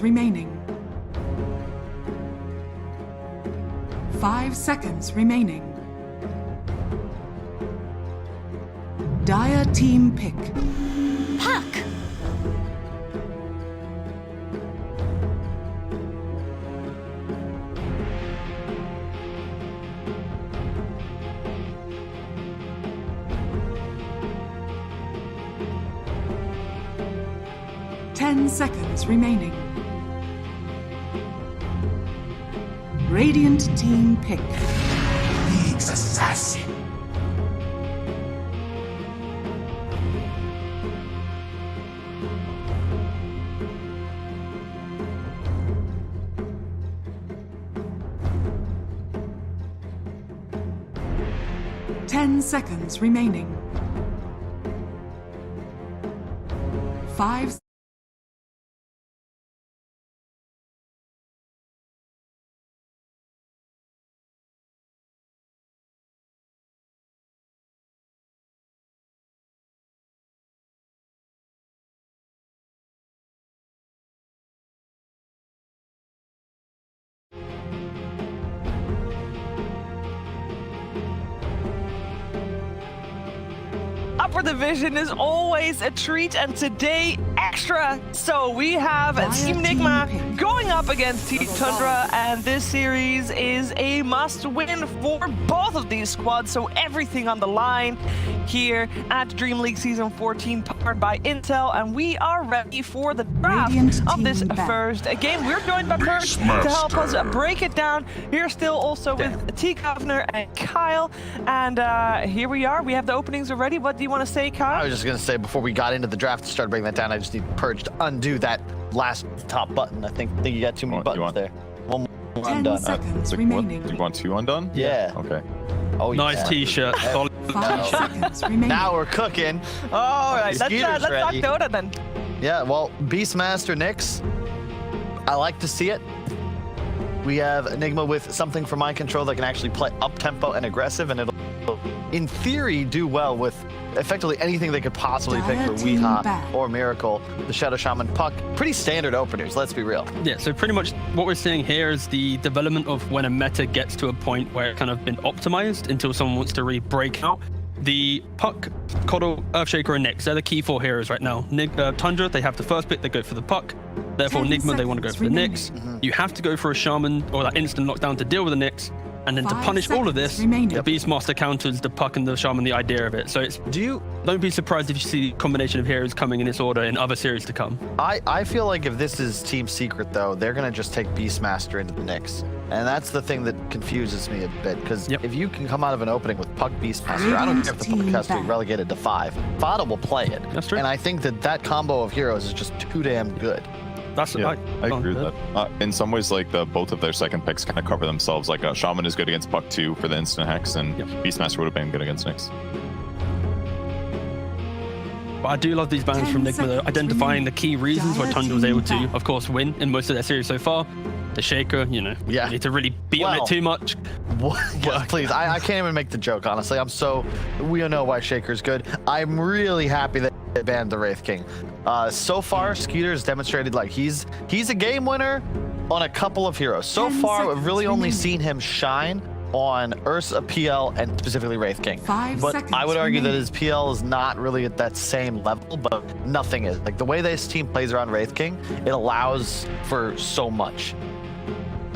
remaining. 5 seconds remaining. Dire team pick. Puck! Ten seconds remaining. Radiant team pick. League's assassin. Ten seconds remaining. 5. Upper Division is always a treat, and today extra. So we have Team Nigma going up against Team Tundra, and this series is a must-win for both of these squads. So everything on the line here at DreamLeague Season 14, powered by Intel, and we are ready for the draft of this first game. We're joined by Perch to help us break it down. Here still also with T. Governor and Kyle, and here we are. We have the openings already. What do you want to say, Kyle? I was just going to say, before we got into the draft to start breaking that down, I just need Purge to undo that last top button. I think you got too many buttons there. One more 10 undone. seconds remaining. You want 2 undone? Yeah. Okay. Oh, Nice yeah. t-shirt. 5 seconds remaining. Now we're cooking. All right, let's Skeeter's talk ready. Dota then. Yeah, well, Beastmaster Nyx, I like to see it. We have Enigma with something for mind control that can actually play up-tempo and aggressive, and it'll, in theory, do well with effectively anything they could possibly pick for Weeha or Miracle, the Shadow Shaman, Puck. Pretty standard openers, let's be real. Yeah, so pretty much what we're seeing here is the development of when a meta gets to a point where it's kind of been optimized until someone wants to really break out. The Puck, Coddle, Earthshaker, and Nyx, they're the key 4 heroes right now. Tundra, they have the first pick, they go for the Puck. Therefore, 10 Nigma, they want to go for the Nyx. You have to go for a Shaman or that instant lockdown to deal with the Nyx. And then to 5 punish all of this, the seconds remaining. Beastmaster counters the Puck and the Shaman, the idea of it. So it's don't be surprised if you see the combination of heroes coming in this order in other series to come. I feel like if this is Team Secret, though, they're going to just take Beastmaster into the Nyx. And that's the thing that confuses me a bit, because if you can come out of an opening with Puck Beastmaster, I don't care if the Puck has to be relegated to 5. Fada will play it. That's true. And I think that combo of heroes is just too damn good. That's I agree with that. In some ways, like both of their second picks kind of cover themselves. Like Shaman is good against Puck 2 for the instant hex, and Beastmaster would have been good against Nyx. But I do love these bans from Nigma, though, identifying the key reasons why Tundra was able to, of course, win in most of their series so far. The Shaker, you need to really beat on it too much. Please, I can't even make the joke, honestly. We don't know why Shaker's good. I'm really happy that they banned the Wraith King. So far, Skeeter's demonstrated like he's a game winner on a couple of heroes. So far, we've really only seen him shine on Ursa, PL, and specifically Wraith King. 5 but seconds I would argue that remaining. his PL is not really at that same level, but nothing is. Like the way this team plays around Wraith King, it allows for so much.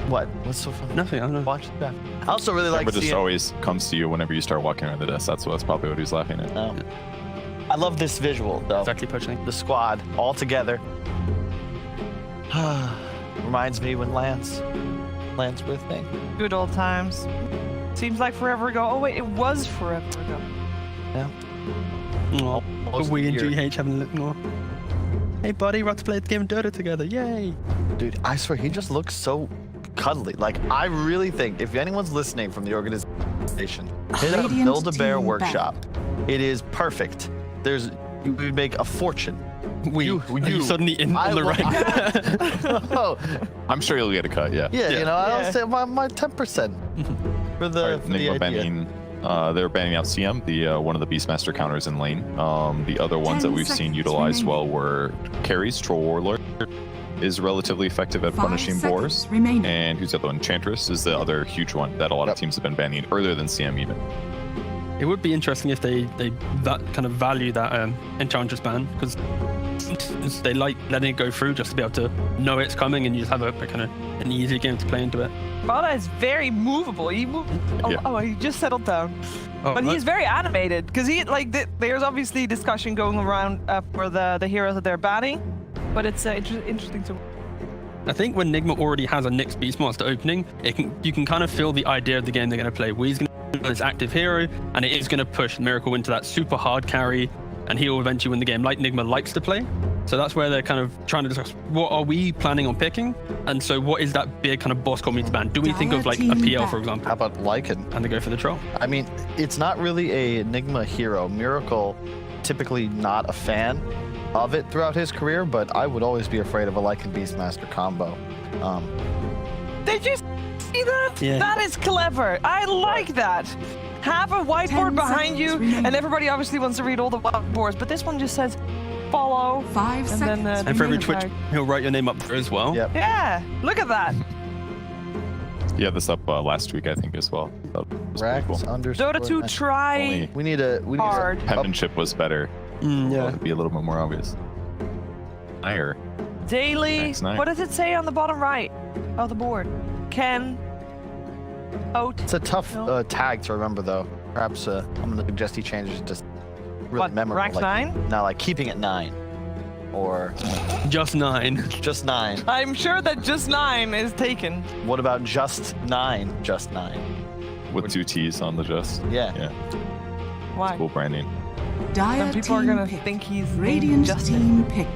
What? What's so funny? Nothing, I don't know. Watch the draft. I also really like But just seeing... always comes to you whenever you start walking around the desk. That's probably what he's laughing at. No. I love this visual, though. Exactly, Poaching. The squad all together. Reminds me when Lance birthday. Good old times. Seems like forever ago. Oh wait, it was forever ago. Yeah. Oh, Almost we a and year. GH having a look more. Hey buddy, we're about to play the game of Dota together, yay! Dude, I swear, he just looks so cuddly. Like, I really think, if anyone's listening from the organization, hit up Radiant Build-A-Bear team workshop. It is perfect. You would make a fortune. You suddenly in on the right. Oh, I'm sure you'll get a cut, yeah. I'll say my 10% for the, for the Nigma idea. banning, they're banning out CM, the one of the Beastmaster counters in lane. The other ones that 10 we've seen seconds utilized remaining. well were carries, Troll Warlord, is relatively effective at 5 punishing seconds boars. remaining. And who's the other one? Enchantress is the other huge one that a lot of teams have been banning earlier than CM even. It would be interesting if they that kind of value that Enchantress ban, because they like letting it go through just to be able to know it's coming, and you just have a kind of an easier game to play into it. Vada is very movable. He moved. Oh, Yeah. oh, he just settled down. Oh, But look. he's very animated because he there's obviously discussion going around for the heroes that they're banning, but it's interesting to. I think when Nigma already has a Nyx Beastmaster opening, you can kind of feel the idea of the game they're going to play. Wee's going to be this active hero, and it is going to push Miracle into that super hard carry, and he will eventually win the game like Nigma likes to play. So that's where they're kind of trying to discuss what are we planning on picking, and so what is that big kind of boss community ban? Do we think of like a PL, for example, How about Lycan? and they go for the troll? I mean, it's not really a Enigma hero. Miracle, typically not a fan of it throughout his career, but I would always be afraid of a Lycan Beastmaster combo. Did you see that? Yeah. That is clever. I like that. Have a 10 whiteboard behind you, seconds remaining. and everybody obviously wants to read all the whiteboards, but this one just says follow. 5 And seconds. then, And for every remaining. Twitch, he'll write your name up there as well. Yep. Yeah, look at that. He had this up last week, I think, as well. That was pretty Rax cool. underscore. Dota 2 try Only We need a hard. penmanship was better. Yeah. It'd be a little bit more obvious. Higher. Daily. Max 9. What does it say on the bottom right of the board? Ken. Out. It's a tough No. tag to remember, though. Perhaps I'm going to suggest he changes it to really What, memorable. rank like, 9? No, like keeping it 9. Or Just 9. just 9. I'm sure that just 9 is taken. What about just 9? Just 9. With 2 T's on the just. Yeah. Yeah. Why? Cool branding. Dire Some people are team gonna pick. think he's named Radiant Justin. team pick.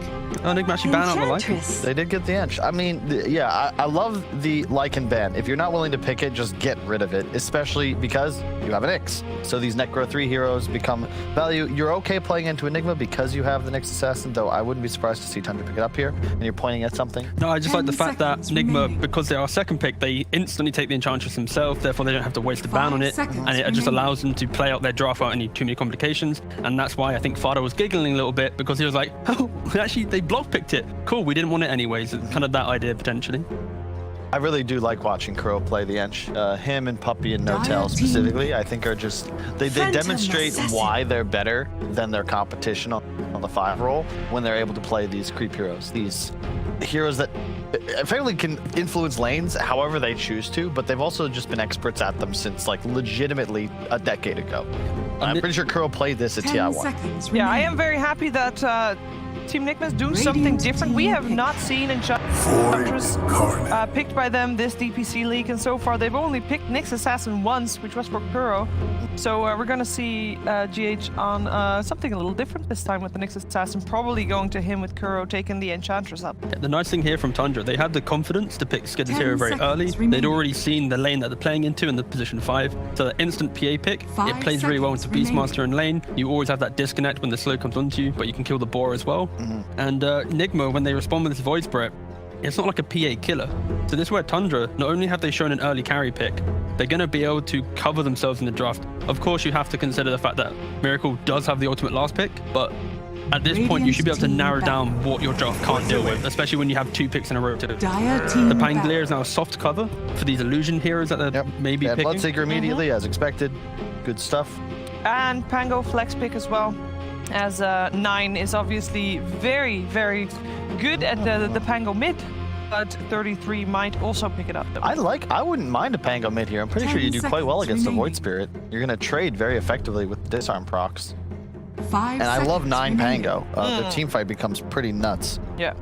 Oh, Nigma actually banned out the Lycan. Enchantress. They did get the inch. I mean, yeah, I love the Lycan ban. If you're not willing to pick it, just get rid of it, especially because you have an Nyx. So these Necro 3 heroes become value. You're okay playing into Enigma because you have the Nyx Assassin, though I wouldn't be surprised to see Tundra pick it up here, and you're pointing at something. No, I just like the 10 fact that seconds Nigma, remaining. because they are second pick, they instantly take the Enchantress themselves, therefore they don't have to waste a ban 5 on it, seconds and it just remaining. allows them to play out their draft without any too many complications, and that's why I think Fado was giggling a little bit, because he was like, oh, actually, they block picked it. Cool, we didn't want it anyways. It's kind of that idea, potentially. I really do like watching Crow play the Ench. Him and Puppy and No Dire Tail team. specifically, I think are just they Phantom demonstrate assassin. why they're better than their competition on the 5 roll when they're able to play these creep heroes. These heroes that effectively can influence lanes however they choose to, but they've also just been experts at them since like legitimately a decade ago. I'm pretty sure Crow played this at 10 TI1. seconds Yeah, I remaining. am very happy that Team Nigma's doing Radiant something different. We team have pick. not seen Enchantress picked by them this DPC league, and so far they've only picked Nyx Assassin once, which was for Kuro. So we're gonna see GH on something a little different this time with the Nyx Assassin, probably going to him with Kuro taking the Enchantress up. The nice thing here from Tundra, they had the confidence to pick Skidder's 10 hero very seconds early. remaining. They'd already seen the lane that they're playing into in the position 5. So the instant PA pick, 5 it plays really well into seconds Beastmaster in lane. You always have that disconnect when the slow comes onto you, but you can kill the boar as well. And Nigma, when they respond with this Void Spirit, it's not like a PA killer. So this is where Tundra, not only have they shown an early carry pick, they're going to be able to cover themselves in the draft. Of course, you have to consider the fact that Miracle does have the ultimate last pick, but at this point, you should be able to Radiant narrow team down what your draft can't deal with, especially when you have 2 picks in a row to Dire team The back. Pangolier is now a soft cover for these illusion heroes that they're Yep. maybe And picking. Bloodseeker immediately, as expected. Good stuff. And Pango flex pick as well, as 9 is obviously very, very good at the Pango mid, but 33 might also pick it up. I wouldn't mind a Pango mid here. I'm pretty 10 sure you do quite well seconds against the remaining. Void Spirit. You're going to trade very effectively with the disarm procs. 5 And I love seconds 9 remaining. Pango. The team fight becomes pretty nuts. Yeah.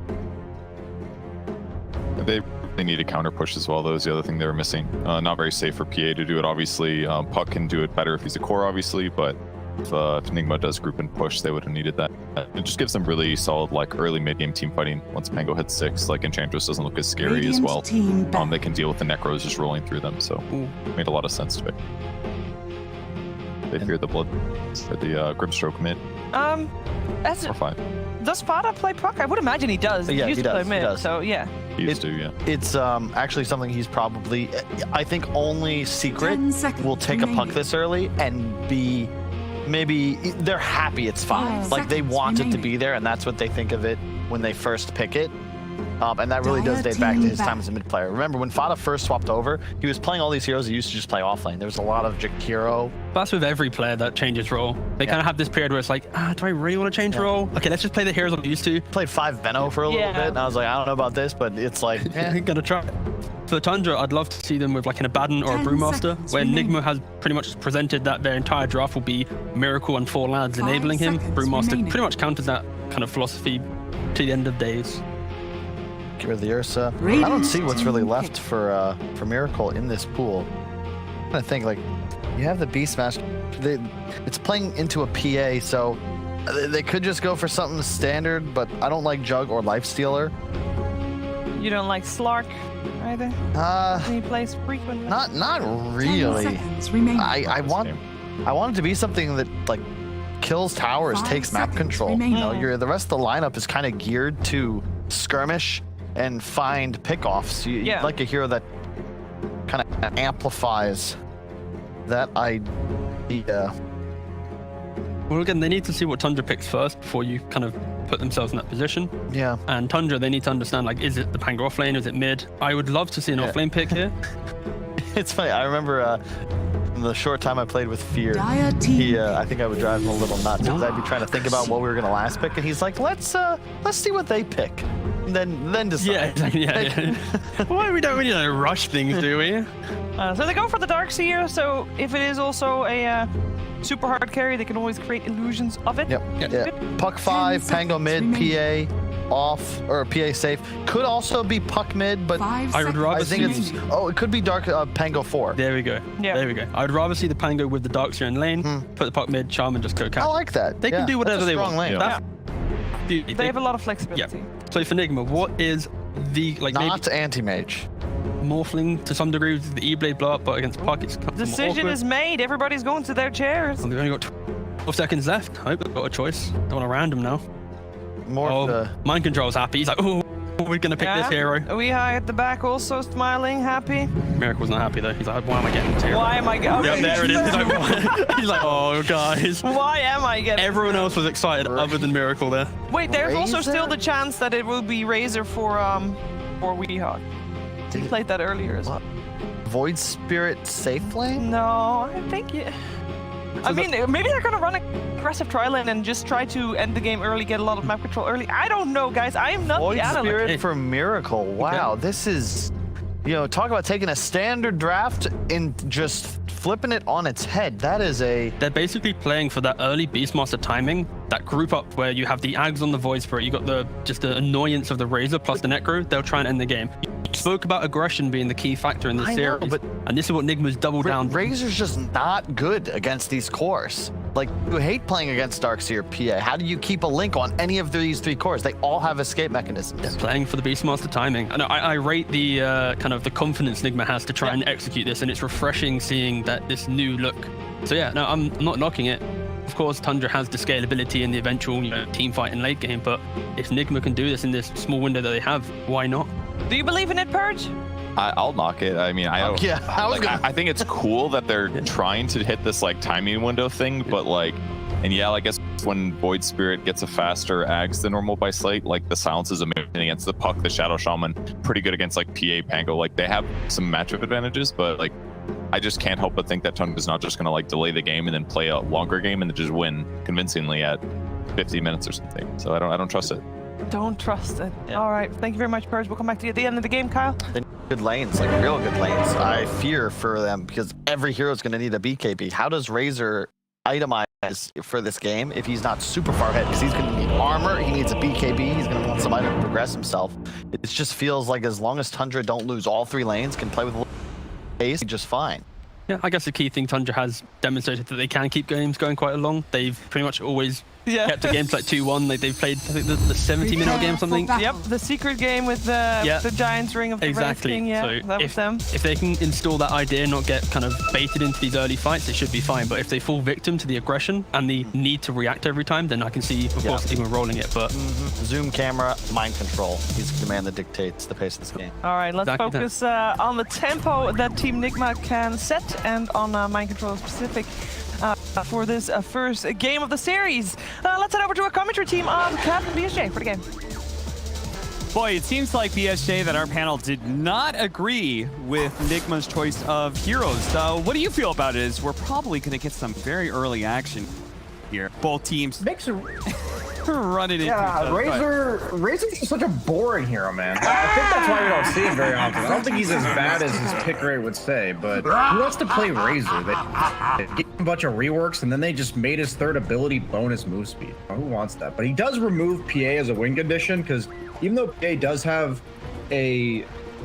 They need a counter push as well. That was the other thing they were missing. Not very safe for PA to do it, obviously. Puck can do it better if he's a core, obviously, but if Nigma does group and push, they would have needed that. It just gives them really solid, like, early mid-game team fighting. Once Pango hits 6, like, Enchantress doesn't look as scary as Radiant well. team back. They can deal with the Necros just rolling through them, so made a lot of sense to pick. They fear the blood, or the Grimstroke mid, As or 5. does Fada play Puck? I would imagine he does. Yeah, used he to play does, he mid, does. so yeah. He used to, yeah. It's actually something he's probably, I think only Secret 10 seconds will take a puck remaining. this early and be, maybe they're happy it's 5. 5 Like they seconds want it to remaining. be there, and that's what they think of it when they first pick it. And that really does Dire date back to team his time as a mid player. Remember, when Fada first swapped over, he was playing all these heroes he used to just play offlane. There was a lot of Jakiro. That's with every player that changes role. They kind of have this period where it's like, do I really want to change role? Okay, let's just play the heroes I'm used to. Played 5 Veno for a little bit, and I was like, I don't know about this, but it's like, Gonna try. For Tundra, I'd love to see them with like an Abaddon or a 10 Brewmaster, seconds where remaining. Nigma has pretty much presented that their entire draft will be Miracle and 4 lads 5 enabling him. seconds Brewmaster remaining. pretty much counters that kind of philosophy to the end of days. get rid of the Ursa. I Radiant don't see what's really team left pick. for Miracle in this pool. I'm trying to think, like, you have the Beastmaster. It's playing into a PA, so they could just go for something standard, but I don't like Jug or Lifestealer. You don't like Slark either? He plays frequently. Not 10 really. seconds remaining. I want it to be something that like kills towers, 5 takes map seconds control. You remaining. know, the rest of the lineup is kind of geared to skirmish and find pickoffs. You'd like a hero that kind of amplifies that idea. Well, again, they need to see what Tundra picks first before you kind of put themselves in that position. Yeah. And Tundra, they need to understand, like, is it the Pango offlane? Is it mid? I would love to see an offlane pick here. It's funny. I remember in the short time I played with Fear, Dire team. I think I would drive him a little nuts because I'd be trying to think about what we were gonna last pick, and he's like, let's see what they pick, and then decide. Yeah, exactly. Yeah. Well, we don't really rush things, do we? So they go for the Darkseer, so if it is also a super hard carry, they can always create illusions of it. Yep. Yeah. Puck 5, 10 Pango mid, seconds PA off, or PA safe. Could also be Puck mid, but 5 I would seconds rather I think it's remaining. it could be Dark Pango 4. There we go. Yeah. There we go. I would rather see the Pango with the Darkseer in lane, put the puck mid, charm, and just go I catch. like that. They can do whatever That's a they strong want. lane. Yeah. That's beauty. They have a lot of flexibility. So for Nigma, what is the Not anti-mage. maybe morphling to some degree with the E-Blade blow up, but against puck it's kind of more Decision awkward. is made. Everybody's going to their chairs. They've only got 12 seconds left. I hope they've got a choice. Don't want to random now. More of the Mind Control's happy. He's like, oh, we're going to pick this hero. We at the back also smiling, happy. Miracle's not happy though. He's like, why am I getting this hero? Why am I getting? Yep, there it is. He's like, what? He's like, oh, guys. Why am I getting? Everyone else was excited other than Miracle there. Wait, there's also Razor? still the chance that it will be Razor for Weehawk. He played that earlier as well. Void Spirit safe lane? No, I think I mean, maybe they're gonna run aggressive tri lane and just try to end the game early, get a lot of map control early. I don't know, guys. I am not Void the analyst. Spirit for Miracle. Wow, this is, talk about taking a standard draft and just flipping it on its head. That is a... They're basically playing for that early Beastmaster timing, that group up where you have the Ags on the Void Spirit, you got the annoyance of the Razor plus the Necro, they'll try and end the game. You spoke about aggression being the key factor in this I know, series, but and this is what Nigma's doubled down. Razor's just not good against these cores. Like, you hate playing against Darkseer PA. How do you keep a link on any of these 3 cores? They all have escape mechanisms. Playing for the Beastmaster timing. And I rate the kind of the confidence Nigma has to try and execute this, and it's refreshing seeing that this new look. So yeah, no, I'm not knocking it. Of course, Tundra has the scalability in the eventual team fight in late game, but if Nigma can do this in this small window that they have, why not? Do you believe in it, Purge? I'll knock it. I mean, I think it's cool that they're trying to hit this like timing window thing, but I guess when Void Spirit gets a faster Ags than normal by Slate, like the silence is amazing against the Puck, the Shadow Shaman, pretty good against like PA Pango. Like they have some matchup advantages, but like I just can't help but think that Tundra's not just gonna like delay the game and then play a longer game and then just win convincingly at 50 minutes or something. So I don't trust it. Don't trust it. All right. Thank you very much, Purge. We'll come back to you at the end of the game, Kyle. They need good lanes, like real good lanes. I fear for them because every hero is going to need a BKB. How does Razor itemize for this game if he's not super far ahead? Because he's going to need armor, he needs a BKB, he's going to want somebody to progress himself. It just feels like as long as Tundra don't lose all 3 lanes, can play with a little pace, just fine. Yeah, I guess the key thing, Tundra has demonstrated that they can keep games going quite long. They've pretty much always kept the games like 2-1. Like they've played, I think, the 70-minute game or something. Yep, the secret game with the Giants Ring of the Exactly. King. Yeah, So that was them. if they can install that idea and not get kind of baited into these early fights, they should be fine. But if they fall victim to the aggression and the need to react every time, then I can see, of course, Nigma rolling it. But Zoom camera, mind control. He's the man that dictates the pace of this game. All right, let's Exactly focus on the tempo that Team Nigma can set and on mind control specific for this first game of the series. Let's head over to our commentary team of Captain BSJ for the game. Boy, it seems like BSJ that our panel did not agree with Nigma's choice of heroes. What do you feel about it? Is we're probably going to get some very early action here. Both teams Makes it. running into each other. Razor's just such a boring hero, man. I think that's why we don't see him very often. I don't think he's as bad as his pick rate would say, but who wants to play Razor? They gave him a bunch of reworks, and then they just made his third ability bonus move speed. Who wants that? But he does remove PA as a win condition, because even though PA does have a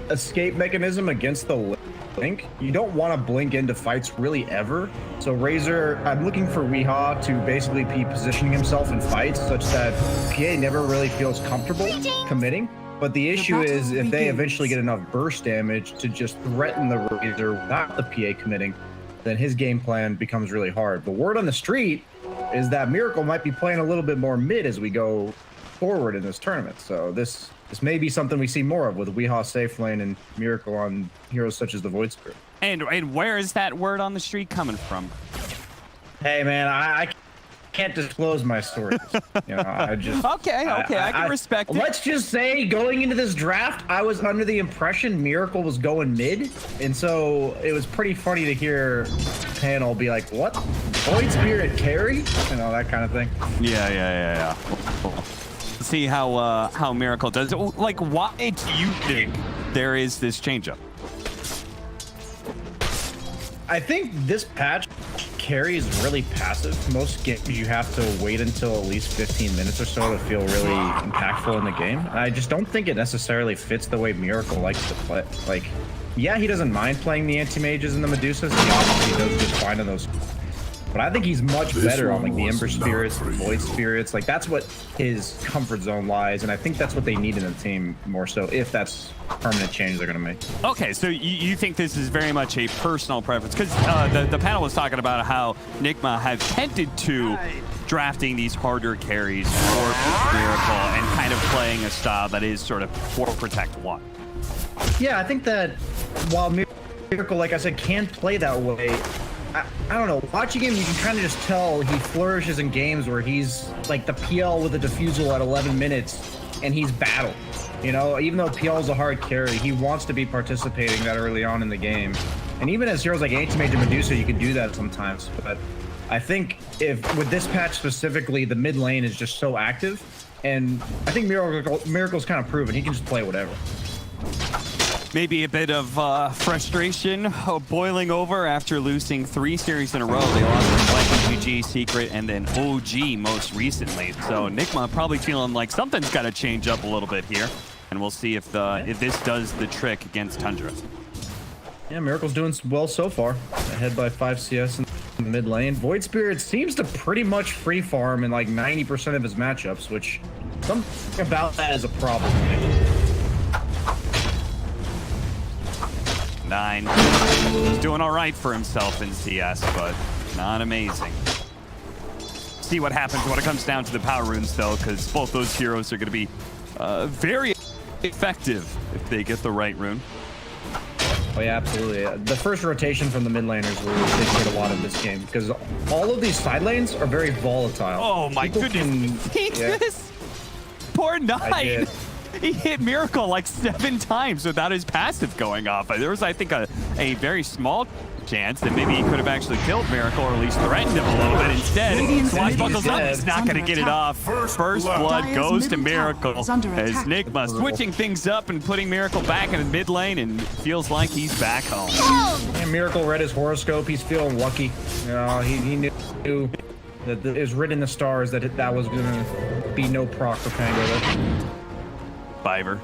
escape mechanism against the blink, you don't want to blink into fights really ever. So Razor, I'm looking for Weehaw to basically be positioning himself in fights such that PA never really feels comfortable committing. But the issue is if they eventually get enough burst damage to just threaten the Razor without the PA committing, then his game plan becomes really hard. But word on the street is that Miracle might be playing a little bit more mid as we go forward in this tournament. So this may be something we see more of with Weehaw safe lane and Miracle on heroes such as the Void Spirit. And where is that word on the street coming from? Hey man, I can't disclose my sources. You know, I just Okay, I can respect it. Let's just say going into this draft, I was under the impression Miracle was going mid, and so it was pretty funny to hear panel be like, "What? Void Spirit carry?" You know, that kind of thing. Yeah. See how Miracle does it. Like, why do you think there is this changeup? I think this patch carry is really passive. Most games you have to wait until at least 15 minutes or so to feel really impactful in the game. I just don't think it necessarily fits the way Miracle likes to play. Like, yeah, he doesn't mind playing the anti-mages and the Medusas. He obviously does just fine in those. But I think he's much better on like the Ember Spirits, the Void Spirits. Like that's what his comfort zone lies, and I think that's what they need in the team more so. If that's permanent change they're gonna make. Okay, so you think this is very much a personal preference? Because the panel was talking about how Nigma has tended to drafting these harder carries for Miracle and kind of playing a style that is sort of for protect one. Yeah, I think that while Miracle, like I said, can play that way. I don't know, watching him, you can kind of just tell he flourishes in games where he's like the PL with a defusal at 11 minutes and he's battled. You know, even though PL is a hard carry, he wants to be participating that early on in the game. And even as heroes like Anti-Mage and Medusa, you can do that sometimes. But I think if with this patch specifically, the mid lane is just so active. And I think Miracle's kind of proven he can just play whatever. Maybe a bit of frustration boiling over after losing 3 series in a row. They lost to YPG, Secret, and then OG most recently. So Nigma probably feeling like something's got to change up a little bit here. And we'll see if this does the trick against Tundra. Yeah, Miracle's doing well so far. Ahead by 5 CS in the mid lane. Void Spirit seems to pretty much free farm in like 90% of his matchups, which something about that is a problem. 9. He's doing all right for himself in CS, but not amazing. See what happens when it comes down to the power runes, though, because both those heroes are going to be very effective if they get the right rune. Oh yeah, absolutely. The first rotation from the mid laners will dictate a lot of this game because all of these side lanes are very volatile. Oh my goodness! This poor 9. He hit Miracle like 7 times without his passive going off. There was, I think, a very small chance that maybe he could have actually killed Miracle or at least threatened him a little bit. Instead, Swashbuckles up. He's not going to get it off. First blood goes to Miracle as Nigma switching things up and putting Miracle back in the mid lane and feels like he's back home. And Miracle read his horoscope. He's feeling lucky. You know, he knew that it was written in the stars that that was going to be no proc for Pango. Fiverr.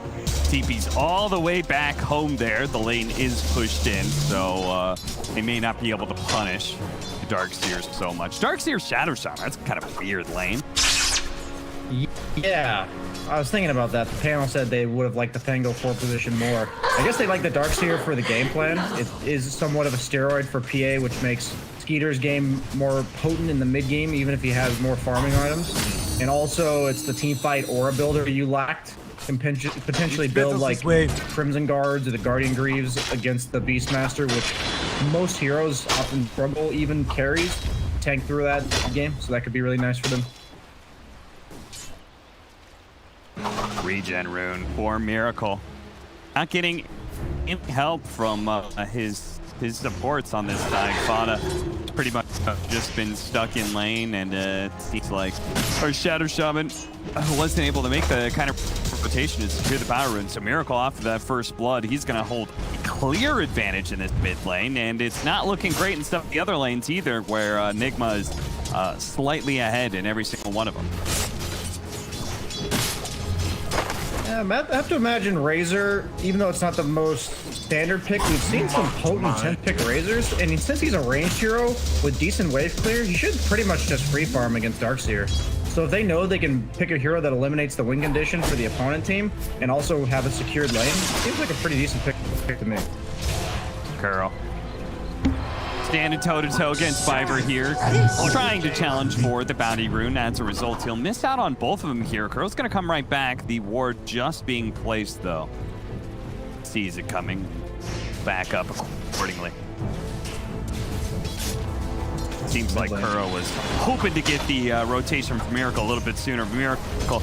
TP's all the way back home there. The lane is pushed in, so they may not be able to punish the Darkseers so much. Darkseer Shadow Shot, that's kind of a weird lane. Yeah, I was thinking about that. The panel said they would have liked the Pango 4 position more. I guess they like the Darkseer for the game plan. It is somewhat of a steroid for PA, which makes Skeeter's game more potent in the mid game, even if he has more farming items. And also, it's the team fight aura builder you lacked. Can potentially build like Crimson Guards or the Guardian Greaves against the Beastmaster, which most heroes often struggle, even carries, tank through that game. So that could be really nice for them. regen rune for Miracle. Not getting any help from his supports on this side. Fada pretty much just been stuck in lane, and it seems like our Shadow Shaman wasn't able to make the kind of rotation to secure the power rune. So Miracle, off of that first blood, he's going to hold a clear advantage in this mid lane, and it's not looking great in some of the other lanes either, where Nigma is slightly ahead in every single one of them. Yeah, I have to imagine Razor, even though it's not the most standard pick, we've seen some potent 10th pick Razors, and since he's a ranged hero with decent wave clear, he should pretty much just free farm against Darkseer. So if they know they can pick a hero that eliminates the win condition for the opponent team and also have a secured lane, seems like a pretty decent pick to me. Curl standing toe-to-toe against Fiverr here, trying to challenge for the bounty rune. As a result, he'll miss out on both of them here. Curl's gonna come right back. The ward just being placed, though. Sees it coming. Back up accordingly. Seems like Curl was hoping to get the rotation from Miracle a little bit sooner. Miracle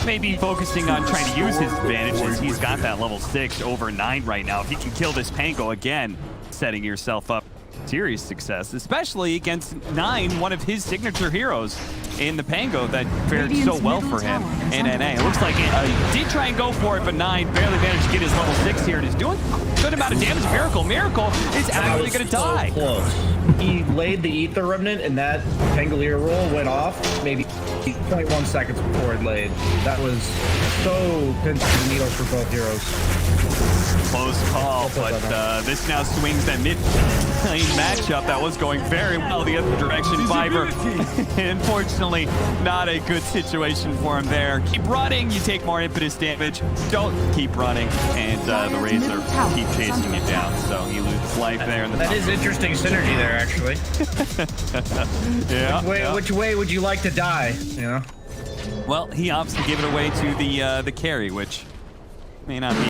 maybe focusing on trying to use his advantages. He's got that level 6 over 9 right now. If he can kill this Pango again, setting yourself up serious success, especially against 9, one of his signature heroes in the Pango that fared so well for him in NA. It looks like he did try and go for it, but 9 barely managed to get his level 6 here, and he's doing a good amount of damage. Miracle is actually going to die. Close. He laid the Ether Remnant, and that Pangolier roll went off maybe 0.1 seconds before it laid. That was so pinch to the needle for both heroes. Close call, but this now swings that mid lane matchup that was going very well the other direction. Fiverr, unfortunately, not a good situation for him there. Keep running, you take more impetus damage. Don't keep running, and the Razor keep chasing you down. So he loses life there. In the that is interesting synergy there, actually. Yeah. Which way would you like to die? You know. Well, he opts to give it away to the carry, which may not be